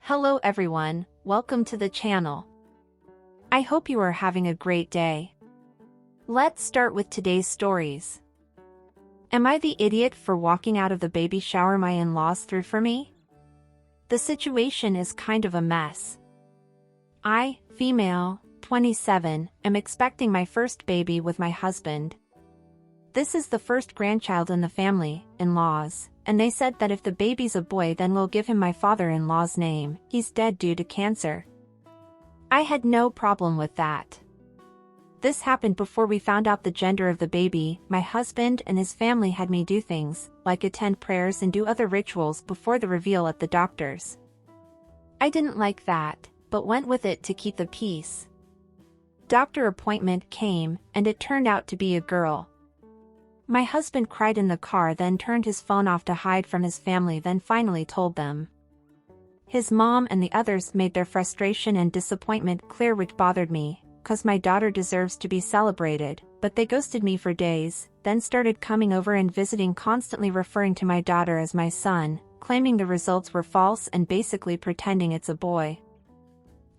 Hello everyone, welcome to the channel. I hope you are having a great day. Let's start with today's stories. Am I the idiot for walking out of the baby shower my in-laws threw for me? The situation is kind of a mess. I, female, 27, am expecting my first baby with my husband. This is the first grandchild in the family, in-laws, and they said that if the baby's a boy then we'll give him my father-in-law's name. He's dead due to cancer. I had no problem with that. This happened before we found out the gender of the baby. My husband and his family had me do things, like attend prayers and do other rituals before the reveal at the doctor's. I didn't like that, but went with it to keep the peace. Doctor appointment came, and it turned out to be a girl. My husband cried in the car, then turned his phone off to hide from his family, then finally told them. His mom and the others made their frustration and disappointment clear, which bothered me, cause my daughter deserves to be celebrated, but they ghosted me for days, then started coming over and visiting, constantly referring to my daughter as my son, claiming the results were false and basically pretending it's a boy.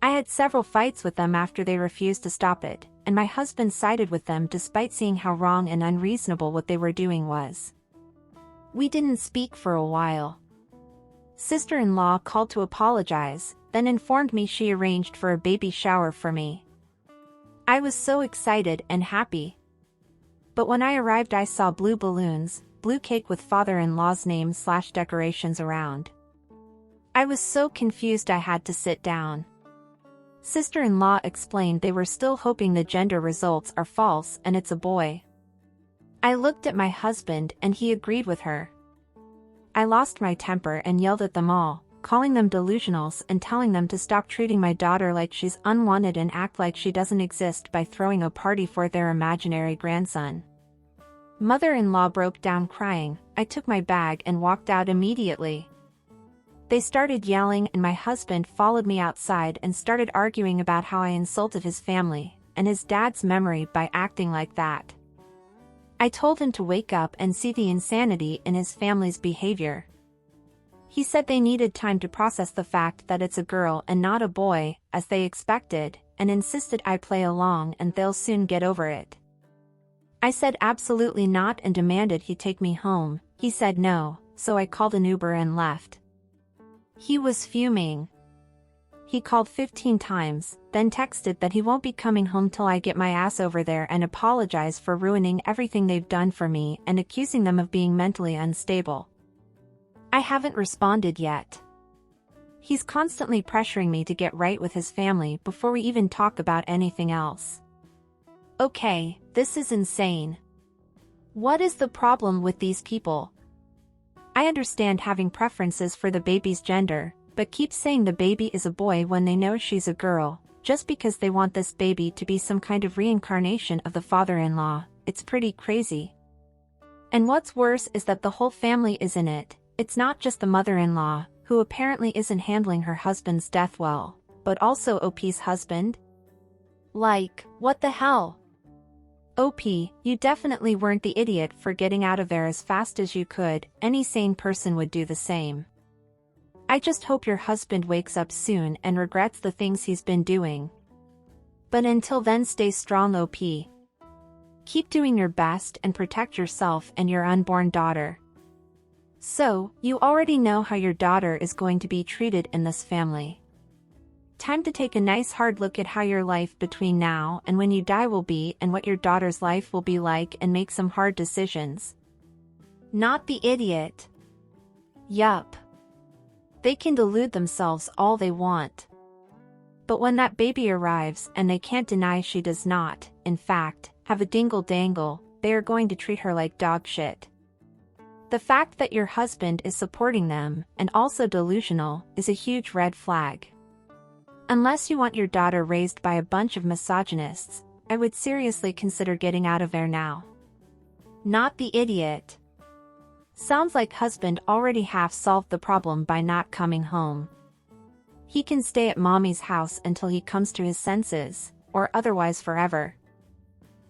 I had several fights with them after they refused to stop it, and my husband sided with them despite seeing how wrong and unreasonable what they were doing was. We didn't speak for a while. Sister-in-law called to apologize, then informed me she arranged for a baby shower for me. I was so excited and happy. But when I arrived I saw blue balloons, blue cake with father-in-law's name/decorations around. I was so confused I had to sit down. Sister-in-law explained they were still hoping the gender results are false and it's a boy. I looked at my husband and he agreed with her. I lost my temper and yelled at them all, calling them delusionals and telling them to stop treating my daughter like she's unwanted and act like she doesn't exist by throwing a party for their imaginary grandson. Mother-in-law broke down crying. I took my bag and walked out immediately. They started yelling and my husband followed me outside and started arguing about how I insulted his family and his dad's memory by acting like that. I told him to wake up and see the insanity in his family's behavior. He said they needed time to process the fact that it's a girl and not a boy, as they expected, and insisted I play along and they'll soon get over it. I said absolutely not and demanded he take me home. He said no, so I called an Uber and left. He was fuming. He called 15 times, then texted that he won't be coming home till I get my ass over there and apologize for ruining everything they've done for me and accusing them of being mentally unstable. I haven't responded yet. He's constantly pressuring me to get right with his family before we even talk about anything else. Okay, this is insane. What is the problem with these people? I understand having preferences for the baby's gender, but keep saying the baby is a boy when they know she's a girl, just because they want this baby to be some kind of reincarnation of the father-in-law. It's pretty crazy. And what's worse is that the whole family is in it. It's not just the mother-in-law, who apparently isn't handling her husband's death well, but also OP's husband? Like, what the hell? OP, you definitely weren't the idiot for getting out of there as fast as you could. Any sane person would do the same. I just hope your husband wakes up soon and regrets the things he's been doing. But until then, stay strong, OP. Keep doing your best and protect yourself and your unborn daughter. So, you already know how your daughter is going to be treated in this family. Time to take a nice hard look at how your life between now and when you die will be and what your daughter's life will be like and make some hard decisions. Not the idiot. Yup. They can delude themselves all they want. But when that baby arrives, and they can't deny she does not, in fact, have a dingle-dangle, they are going to treat her like dog shit. The fact that your husband is supporting them, and also delusional, is a huge red flag. Unless you want your daughter raised by a bunch of misogynists, I would seriously consider getting out of there now. Not the idiot. Sounds like husband already half solved the problem by not coming home. He can stay at mommy's house until he comes to his senses, or otherwise forever.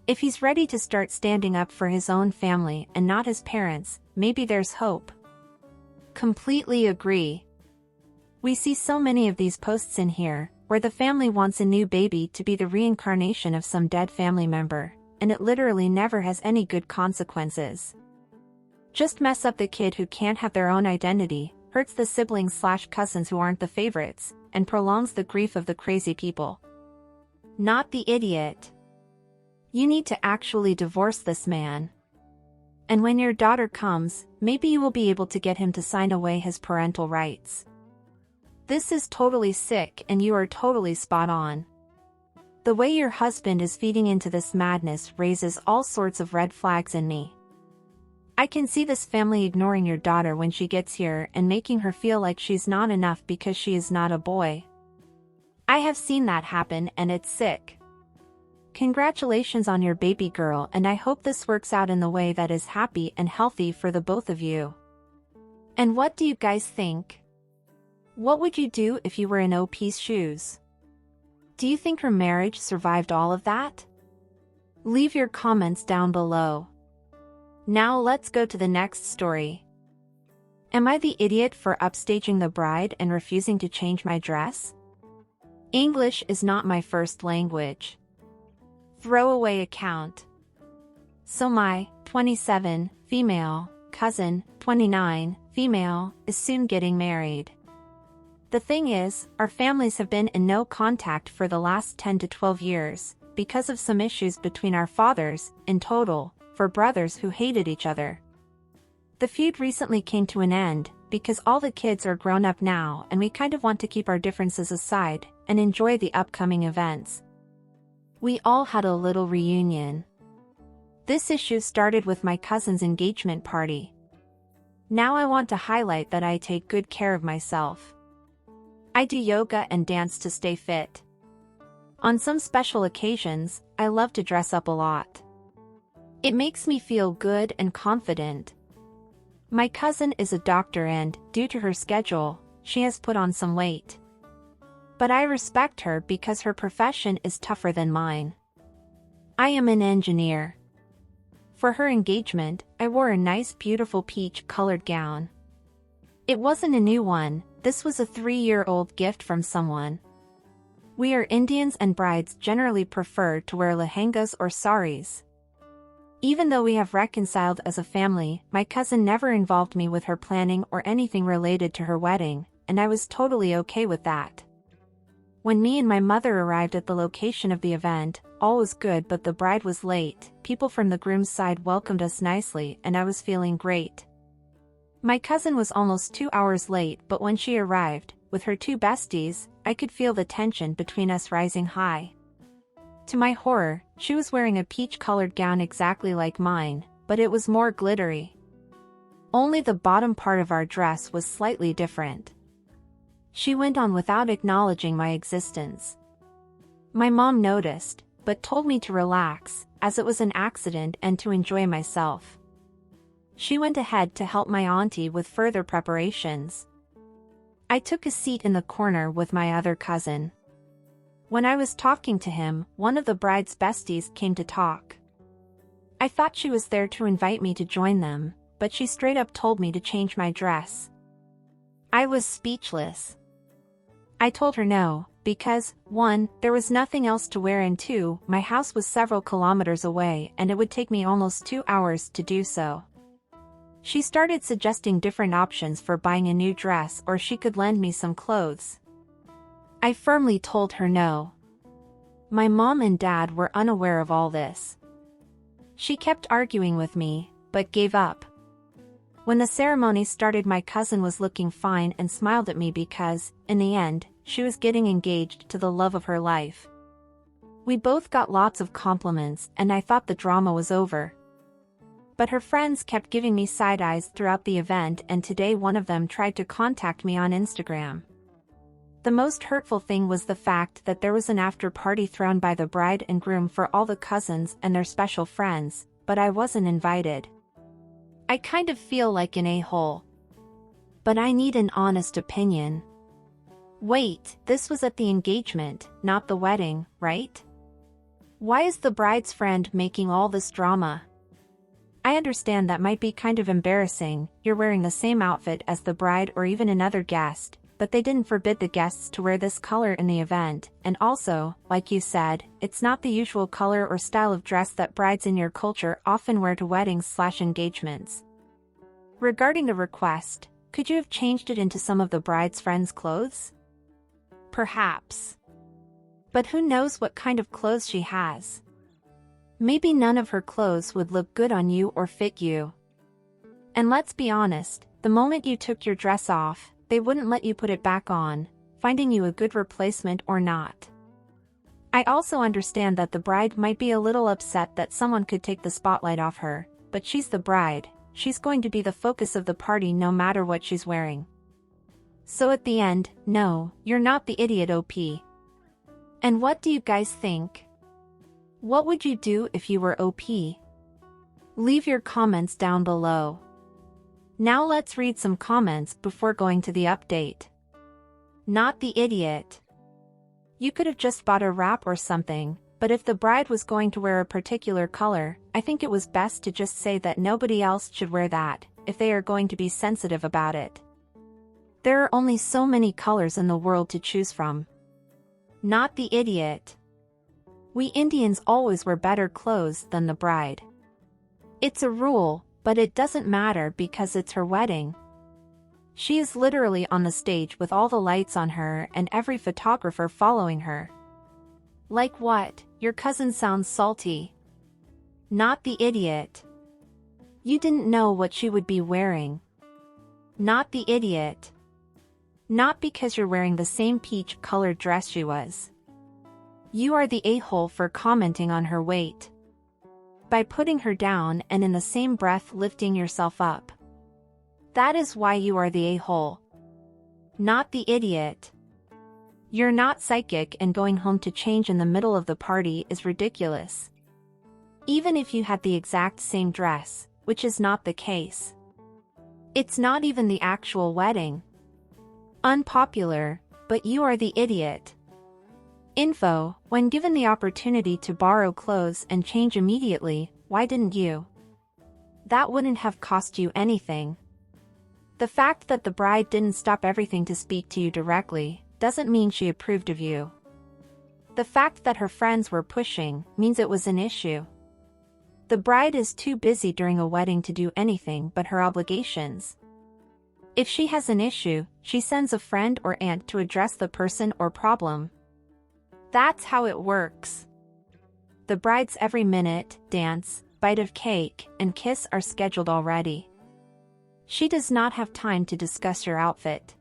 If he's ready to start standing up for his own family and not his parents, maybe there's hope. Completely agree. We see so many of these posts in here, where the family wants a new baby to be the reincarnation of some dead family member, and it literally never has any good consequences. Just mess up the kid who can't have their own identity, hurts the siblings/cousins who aren't the favorites, and prolongs the grief of the crazy people. Not the idiot. You need to actually divorce this man. And when your daughter comes, maybe you will be able to get him to sign away his parental rights. This is totally sick and you are totally spot on. The way your husband is feeding into this madness raises all sorts of red flags in me. I can see this family ignoring your daughter when she gets here and making her feel like she's not enough because she is not a boy. I have seen that happen and it's sick. Congratulations on your baby girl, and I hope this works out in the way that is happy and healthy for the both of you. And what do you guys think? What would you do if you were in OP's shoes? Do you think her marriage survived all of that? Leave your comments down below. Now let's go to the next story. Am I the idiot for upstaging the bride and refusing to change my dress? English is not my first language. Throwaway account. So my 27, female, cousin, 29, female, is soon getting married. The thing is, our families have been in no contact for the last 10 to 12 years, because of some issues between our fathers, in total, for brothers who hated each other. The feud recently came to an end, because all the kids are grown up now and we kind of want to keep our differences aside, and enjoy the upcoming events. We all had a little reunion. This issue started with my cousin's engagement party. Now I want to highlight that I take good care of myself. I do yoga and dance to stay fit. On some special occasions, I love to dress up a lot. It makes me feel good and confident. My cousin is a doctor and, due to her schedule, she has put on some weight. But I respect her because her profession is tougher than mine. I am an engineer. For her engagement, I wore a nice beautiful peach-colored gown. It wasn't a new one, this was a 3-year-old gift from someone. We are Indians and brides generally prefer to wear lehengas or saris. Even though we have reconciled as a family, my cousin never involved me with her planning or anything related to her wedding, and I was totally okay with that. When me and my mother arrived at the location of the event, all was good, but the bride was late. People from the groom's side welcomed us nicely and I was feeling great. My cousin was almost 2 hours late, but when she arrived, with her 2 besties, I could feel the tension between us rising high. To my horror, she was wearing a peach-colored gown exactly like mine, but it was more glittery. Only the bottom part of our dress was slightly different. She went on without acknowledging my existence. My mom noticed, but told me to relax, as it was an accident and to enjoy myself. She went ahead to help my auntie with further preparations. I took a seat in the corner with my other cousin. When I was talking to him, one of the bride's besties came to talk. I thought she was there to invite me to join them, but she straight up told me to change my dress. I was speechless. I told her no, because, 1, there was nothing else to wear, and 2, my house was several kilometers away and it would take me almost 2 hours to do so. She started suggesting different options for buying a new dress, or she could lend me some clothes. I firmly told her no. My mom and dad were unaware of all this. She kept arguing with me, but gave up. When the ceremony started, my cousin was looking fine and smiled at me because, in the end, she was getting engaged to the love of her life. We both got lots of compliments and I thought the drama was over. But her friends kept giving me side eyes throughout the event, and today one of them tried to contact me on Instagram. The most hurtful thing was the fact that there was an after party thrown by the bride and groom for all the cousins and their special friends, but I wasn't invited. I kind of feel like an a-hole. But I need an honest opinion. Wait, this was at the engagement, not the wedding, right? Why is the bride's friend making all this drama? I understand that might be kind of embarrassing, you're wearing the same outfit as the bride or even another guest, but they didn't forbid the guests to wear this color in the event, and also, like you said, it's not the usual color or style of dress that brides in your culture often wear to weddings/engagements. Regarding the request, could you have changed it into some of the bride's friends' clothes? Perhaps. But who knows what kind of clothes she has? Maybe none of her clothes would look good on you or fit you. And let's be honest, the moment you took your dress off, they wouldn't let you put it back on, finding you a good replacement or not. I also understand that the bride might be a little upset that someone could take the spotlight off her, but she's the bride, she's going to be the focus of the party no matter what she's wearing. So at the end, no, you're not the idiot OP. And what do you guys think? What would you do if you were OP? Leave your comments down below. Now let's read some comments before going to the update. Not the idiot. You could have just bought a wrap or something, but if the bride was going to wear a particular color, I think it was best to just say that nobody else should wear that, if they are going to be sensitive about it. There are only so many colors in the world to choose from. Not the idiot. We Indians always wear better clothes than the bride. It's a rule, but it doesn't matter because it's her wedding. She is literally on the stage with all the lights on her and every photographer following her. Like what? Your cousin sounds salty. Not the idiot. You didn't know what she would be wearing. Not the idiot. Not because you're wearing the same peach-colored dress she was. You are the a-hole for commenting on her weight. By putting her down and in the same breath lifting yourself up. That is why you are the a-hole. Not the idiot. You're not psychic, and going home to change in the middle of the party is ridiculous. Even if you had the exact same dress, which is not the case. It's not even the actual wedding. Unpopular, but you are the idiot. Info: when given the opportunity to borrow clothes and change immediately, why didn't you? That wouldn't have cost you anything. The fact that the bride didn't stop everything to speak to you directly doesn't mean she approved of you. The fact that her friends were pushing means it was an issue. The bride is too busy during a wedding to do anything but her obligations. If she has an issue, she sends a friend or aunt to address the person or problem. That's how it works. The bride's every minute, dance, bite of cake, and kiss are scheduled already. She does not have time to discuss your outfit.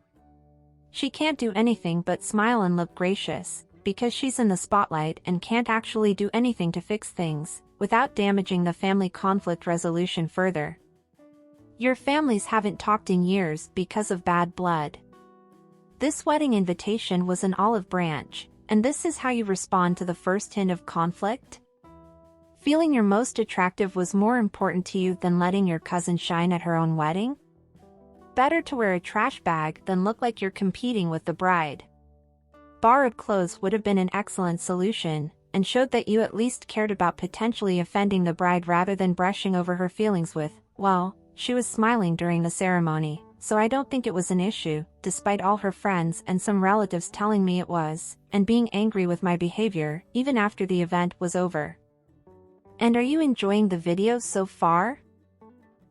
She can't do anything but smile and look gracious, because she's in the spotlight and can't actually do anything to fix things, without damaging the family conflict resolution further. Your families haven't talked in years because of bad blood. This wedding invitation was an olive branch, and this is how you respond to the first hint of conflict? Feeling you're most attractive was more important to you than letting your cousin shine at her own wedding? Better to wear a trash bag than look like you're competing with the bride. Borrowed clothes would have been an excellent solution, and showed that you at least cared about potentially offending the bride rather than brushing over her feelings with, well, she was smiling during the ceremony, so I don't think it was an issue, despite all her friends and some relatives telling me it was, and being angry with my behavior, even after the event was over. And are you enjoying the video so far?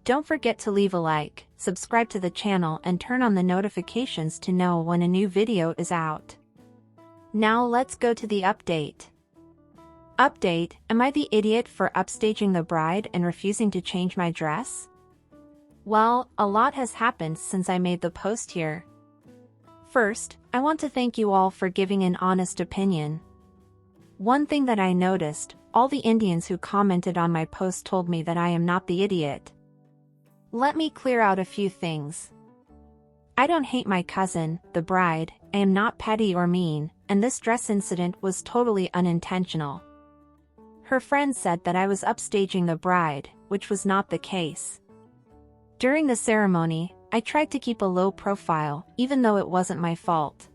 Don't forget to leave a like, subscribe to the channel and turn on the notifications to know when a new video is out. Now let's go to the update. Update: am I the idiot for upstaging the bride and refusing to change my dress? Well, a lot has happened since I made the post here. First, I want to thank you all for giving an honest opinion. One thing that I noticed, all the Indians who commented on my post told me that I am not the idiot. Let me clear out a few things. I don't hate my cousin, the bride, I am not petty or mean, and this dress incident was totally unintentional. Her friends said that I was upstaging the bride, which was not the case. During the ceremony, I tried to keep a low profile, even though it wasn't my fault.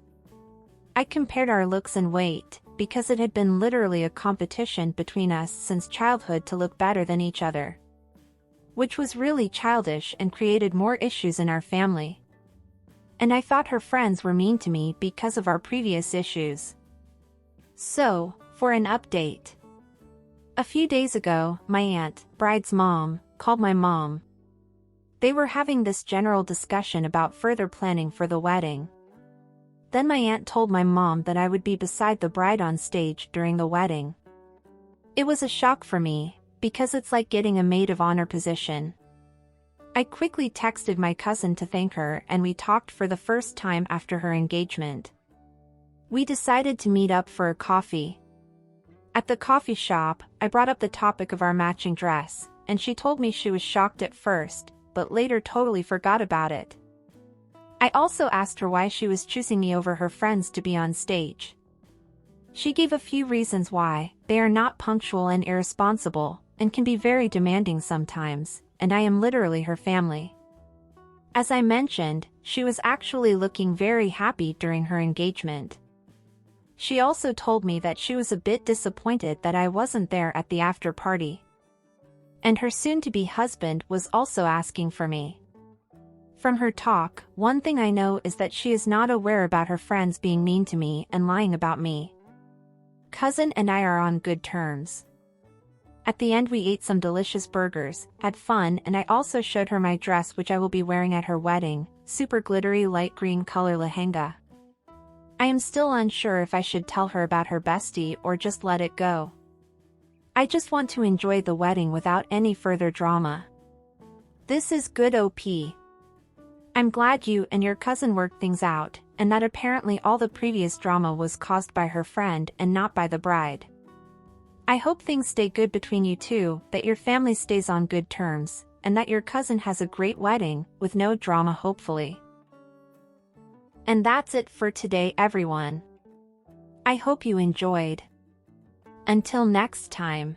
I compared our looks and weight, because it had been literally a competition between us since childhood to look better than each other. Which was really childish and created more issues in our family. and I thought her friends were mean to me because of our previous issues. So, for an update. A few days ago, my aunt, bride's mom, called my mom. They were having this general discussion about further planning for the wedding. Then my aunt told my mom that I would be beside the bride on stage during the wedding. It was a shock for me, because it's like getting a maid of honor position. I quickly texted my cousin to thank her, and we talked for the first time after her engagement. We decided to meet up for a coffee. At the coffee shop, I brought up the topic of our matching dress, and she told me she was shocked at first, but later totally forgot about it. I also asked her why she was choosing me over her friends to be on stage. She gave a few reasons why: they are not punctual and irresponsible, and can be very demanding sometimes, and I am literally her family. As I mentioned, she was actually looking very happy during her engagement. She also told me that she was a bit disappointed that I wasn't there at the after party. And her soon-to-be husband was also asking for me. From her talk, one thing I know is that she is not aware about her friends being mean to me and lying about me. Cousin and I are on good terms. At the end we ate some delicious burgers, had fun, and I also showed her my dress which I will be wearing at her wedding, super glittery light green color lehenga. I am still unsure if I should tell her about her bestie or just let it go. I just want to enjoy the wedding without any further drama. This is good OP. I'm glad you and your cousin worked things out, and that apparently all the previous drama was caused by her friend and not by the bride. I hope things stay good between you two, that your family stays on good terms, and that your cousin has a great wedding, with no drama hopefully. And that's it for today, everyone. I hope you enjoyed. Until next time.